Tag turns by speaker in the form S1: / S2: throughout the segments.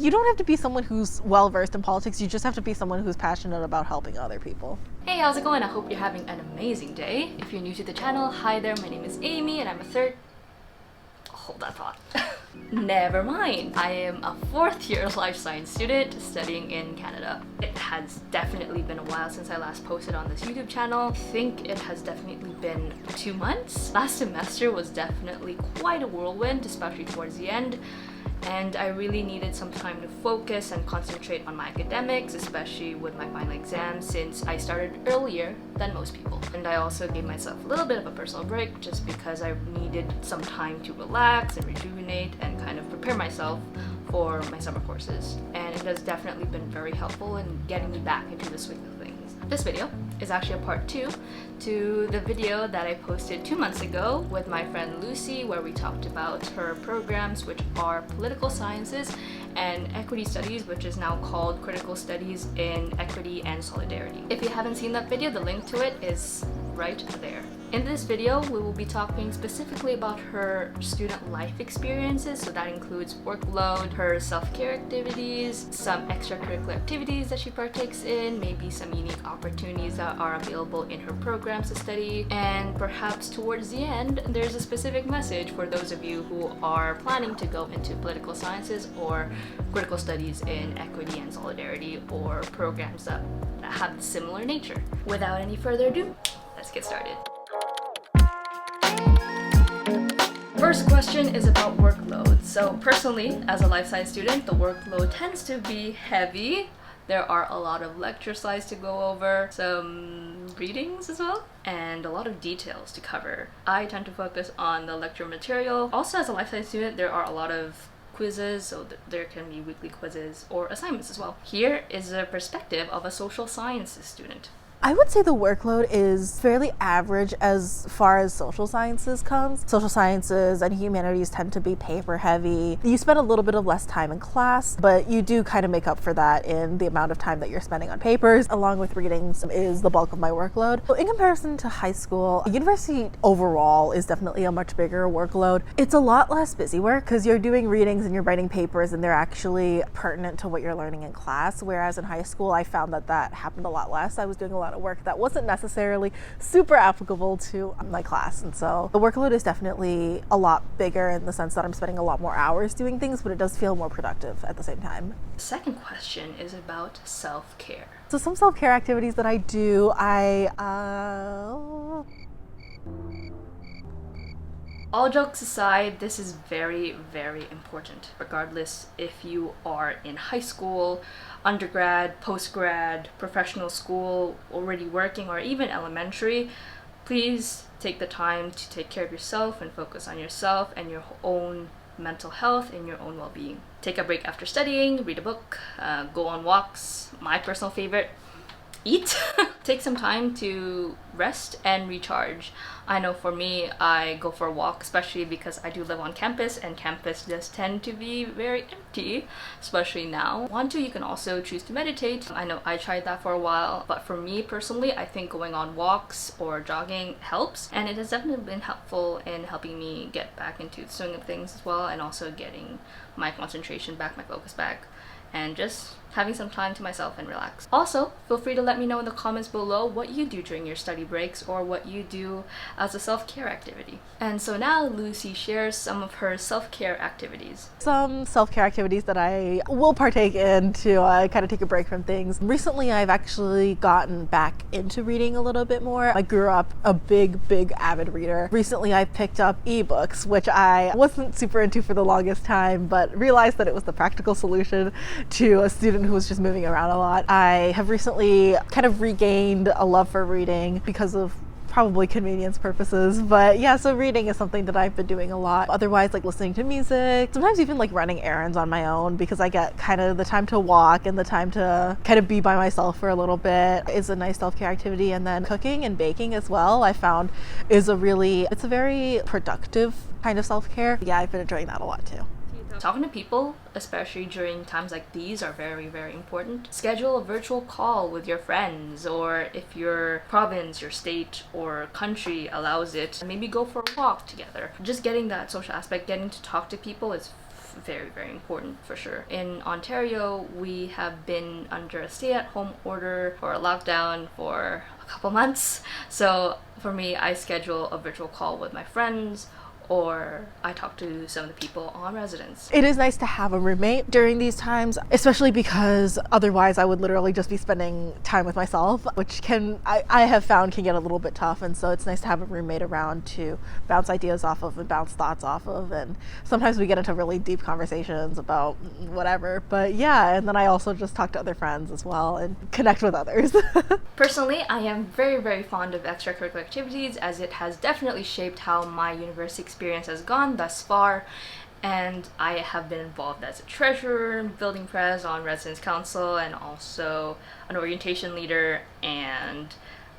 S1: You don't have to be someone who's well-versed in politics, you just have to be someone who's passionate about helping other people.
S2: Hey, how's it going? I hope you're having an amazing day. If you're new to the channel, hi there, my name is Amy and I'm a third... Hold that thought. Never mind. I am a fourth-year life science student studying in Canada. It has definitely been a while since I last posted on this YouTube channel. I think it has definitely been 2 months. Last semester was definitely quite a whirlwind, especially towards the end. And I really needed some time to focus and concentrate on my academics, especially with my final exams, since I started earlier than most people. And I also gave myself a little bit of a personal break just because I needed some time to relax and rejuvenate and kind of prepare myself for my summer courses. And it has definitely been very helpful in getting me back into the swing of things. This video is actually a part 2 to the video that I posted 2 months ago with my friend Lucy, where we talked about her programs, which are political sciences and equity studies, which is now called critical studies in equity and solidarity. If you haven't seen that video, the link to it is right there. In this video, we will be talking specifically about her student life experiences, so that includes workload, her self-care activities, some extracurricular activities that she partakes in, maybe some unique opportunities that are available in her programs to study, and perhaps towards the end, there's a specific message for those of you who are planning to go into political sciences or critical studies in equity and solidarity, or programs that have a similar nature. Without any further ado, let's get started. First question is about workload. So personally, as a life science student, the workload tends to be heavy. There are a lot of lecture slides to go over, some readings as well, and a lot of details to cover. I tend to focus on the lecture material. Also, as a life science student, there are a lot of quizzes, so there can be weekly quizzes or assignments as well. Here is a perspective of a social sciences student.
S1: I would say the workload is fairly average as far as social sciences comes. Social sciences and humanities tend to be paper heavy. You spend a little bit of less time in class, but you do kind of make up for that in the amount of time that you're spending on papers, along with readings is the bulk of my workload. So in comparison to high school, university overall is definitely a much bigger workload. It's a lot less busy work because you're doing readings and you're writing papers and they're actually pertinent to what you're learning in class, whereas in high school I found that happened a lot less. I was doing a lot of work that wasn't necessarily super applicable to my class, and so the workload is definitely a lot bigger in the sense that I'm spending a lot more hours doing things, but it does feel more productive at the same time.
S2: The second question is about self-care.
S1: So some self-care activities that I do,
S2: All jokes aside, this is very, very important, regardless if you are in high school, undergrad, postgrad, professional school, already working, or even elementary. Please take the time to take care of yourself and focus on yourself and your own mental health and your own well-being. Take a break after studying, read a book, go on walks. My personal favorite, eat. Take some time to rest and recharge. I know for me, I go for a walk, especially because I do live on campus, and campus does tend to be very empty, especially now. Want to, you can also choose to meditate. I know I tried that for a while, but for me personally, I think going on walks or jogging helps, and it has definitely been helpful in helping me get back into the swing of things as well, and also getting my concentration back, my focus back, and just having some time to myself and relax. Also, feel free to let me know in the comments below what you do during your study breaks or what you do as a self-care activity. And so now Lucy shares some of her self-care activities.
S1: Some self-care activities that I will partake in to kind of take a break from things. Recently, I've actually gotten back into reading a little bit more. I grew up a big avid reader. Recently, I picked up ebooks, which I wasn't super into for the longest time, but realized that it was the practical solution to a student who was just moving around a lot. I have recently kind of regained a love for reading because of probably convenience purposes, but yeah, so reading is something that I've been doing a lot. Otherwise, like listening to music, sometimes even like running errands on my own, because I get kind of the time to walk and the time to kind of be by myself for a little bit is a nice self-care activity. And then cooking and baking as well, I found it's a very productive kind of self-care. Yeah, I've been enjoying that a lot too.
S2: Talking to people, especially during times like these, are very, very important. Schedule a virtual call with your friends, or if your province, your state, or country allows it, maybe go for a walk together. Just getting that social aspect, getting to talk to people is very, very important for sure. In Ontario, we have been under a stay-at-home order or a lockdown for a couple months. So for me, I schedule a virtual call with my friends, or I talk to some of the people on residence.
S1: It is nice to have a roommate during these times, especially because otherwise I would literally just be spending time with myself, which I have found can get a little bit tough. And so it's nice to have a roommate around to bounce ideas off of and bounce thoughts off of. And sometimes we get into really deep conversations about whatever. But yeah, and then I also just talk to other friends as well and connect with others.
S2: Personally, I am very, very fond of extracurricular activities, as it has definitely shaped how my university experience has gone thus far, and I have been involved as a treasurer, building press on residence council, and also an orientation leader and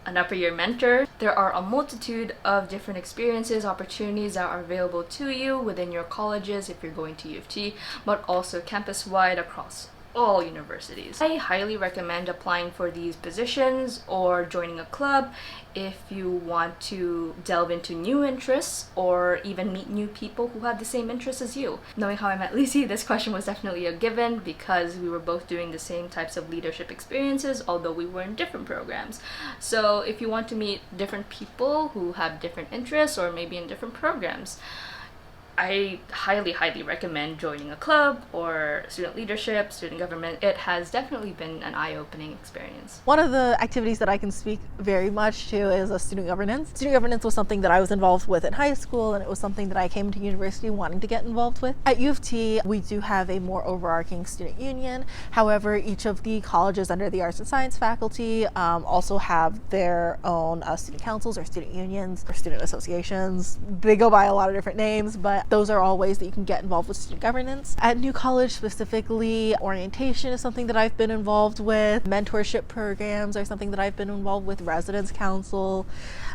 S2: an upper year mentor. There are a multitude of different experiences, opportunities that are available to you within your colleges if you're going to UofT, but also campus-wide across all universities. I highly recommend applying for these positions or joining a club if you want to delve into new interests or even meet new people who have the same interests as you. Knowing how I met Lizzie, this question was definitely a given because we were both doing the same types of leadership experiences, although we were in different programs. So if you want to meet different people who have different interests or maybe in different programs, I highly, highly recommend joining a club or student leadership, student government. It has definitely been an eye-opening experience.
S1: One of the activities that I can speak very much to is student governance. Student governance was something that I was involved with in high school, and it was something that I came to university wanting to get involved with. At UofT, we do have a more overarching student union. However, each of the colleges under the arts and science faculty also have their own student councils or student unions or student associations. They go by a lot of different names, but those are all ways that you can get involved with student governance. At New College specifically, orientation is something that I've been involved with. Mentorship programs are something that I've been involved with. Residence council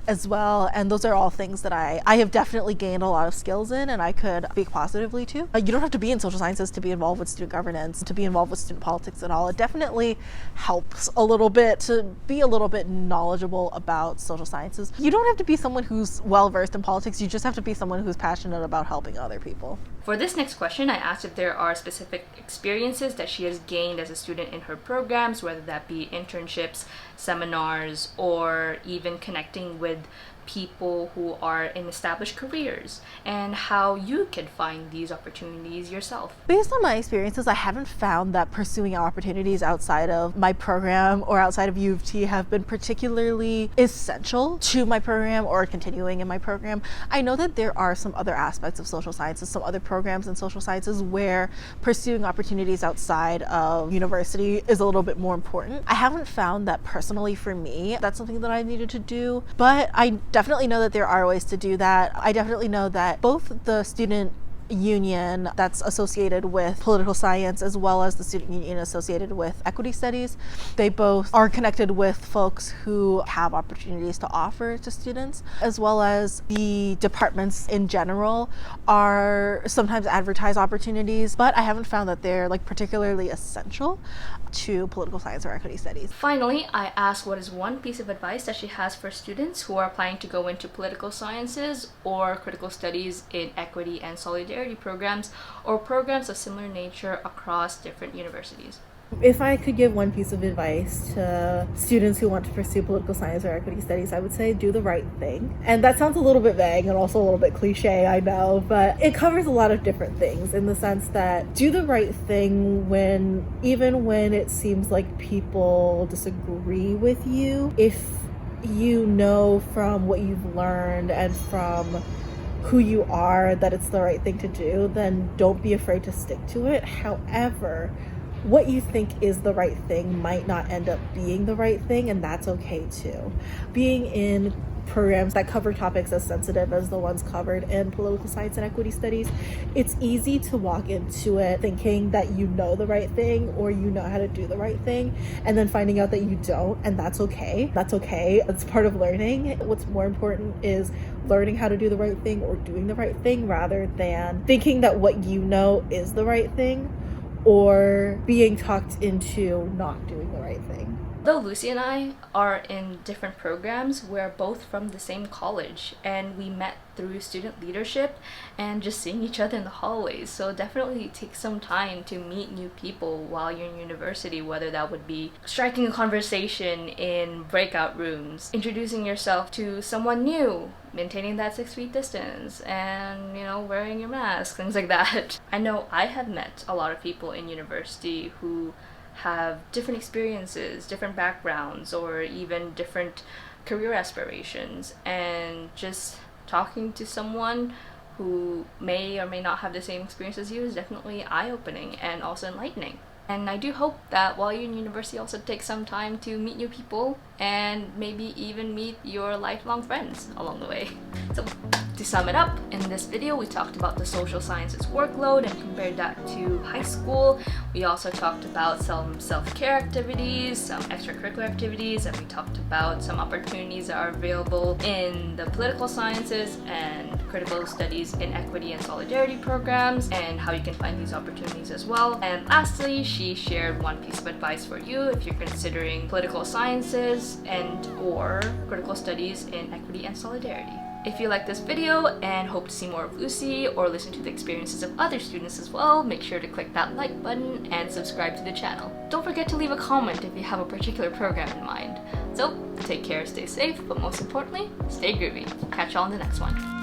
S1: as well. And those are all things that I have definitely gained a lot of skills in and I could speak positively to. You don't have to be in social sciences to be involved with student governance, to be involved with student politics at all. It definitely helps a little bit to be a little bit knowledgeable about social sciences. You don't have to be someone who's well versed in politics. You just have to be someone who's passionate about helping other people.
S2: For this next question, I asked if there are specific experiences that she has gained as a student in her programs, whether that be internships, seminars, or even connecting with people who are in established careers, and how you could find these opportunities yourself.
S1: Based on my experiences, I haven't found that pursuing opportunities outside of my program or outside of UofT have been particularly essential to my program or continuing in my program. I know that there are some other aspects of social sciences, some other programs in social sciences where pursuing opportunities outside of university is a little bit more important. I haven't found that personally for me, that's something that I needed to do, but I definitely know that there are ways to do that. I definitely know that both the student union that's associated with political science as well as the student union associated with equity studies, they both are connected with folks who have opportunities to offer to students, as well as the departments in general are sometimes advertise opportunities, but I haven't found that they're particularly essential to political science or equity studies.
S2: Finally, I asked what is one piece of advice that she has for students who are planning to go into political sciences or critical studies in equity and solidarity programs or programs of similar nature across different universities.
S1: If I could give one piece of advice to students who want to pursue political science or equity studies, I would say do the right thing. And that sounds a little bit vague and also a little bit cliche, I know, but it covers a lot of different things in the sense that do the right thing even when it seems like people disagree with you. If you know from what you've learned and from who you are that it's the right thing to do, then don't be afraid to stick to it. However, what you think is the right thing might not end up being the right thing, and that's okay too. Being in programs that cover topics as sensitive as the ones covered in political science and equity studies, it's easy to walk into it thinking that you know the right thing or you know how to do the right thing, and then finding out that you don't, and that's okay. That's okay. It's part of learning. What's more important is learning how to do the right thing or doing the right thing rather than thinking that what you know is the right thing or being talked into not doing the right thing.
S2: Though Lucy and I are in different programs, we're both from the same college and we met through student leadership and just seeing each other in the hallways. So definitely take some time to meet new people while you're in university, whether that would be striking a conversation in breakout rooms, introducing yourself to someone new, maintaining that 6 feet distance, and, you know, wearing your mask, things like that. I know I have met a lot of people in university who have different experiences, different backgrounds, or even different career aspirations, and just talking to someone who may or may not have the same experience as you is definitely eye-opening and also enlightening. And I do hope that while you're in university, also take some time to meet new people and maybe even meet your lifelong friends along the way. So to sum it up, in this video we talked about the social sciences workload and compared that to high school. We also talked about some self-care activities, some extracurricular activities, and we talked about some opportunities that are available in the political sciences and critical studies in equity and solidarity programs, and how you can find these opportunities as well. And lastly, she shared one piece of advice for you if you're considering political sciences and or critical studies in equity and solidarity. If you like this video and hope to see more of Lucy or listen to the experiences of other students as well, make sure to click that like button and subscribe to the channel. Don't forget to leave a comment if you have a particular program in mind. So take care, stay safe, but most importantly, stay groovy. Catch y'all in the next one.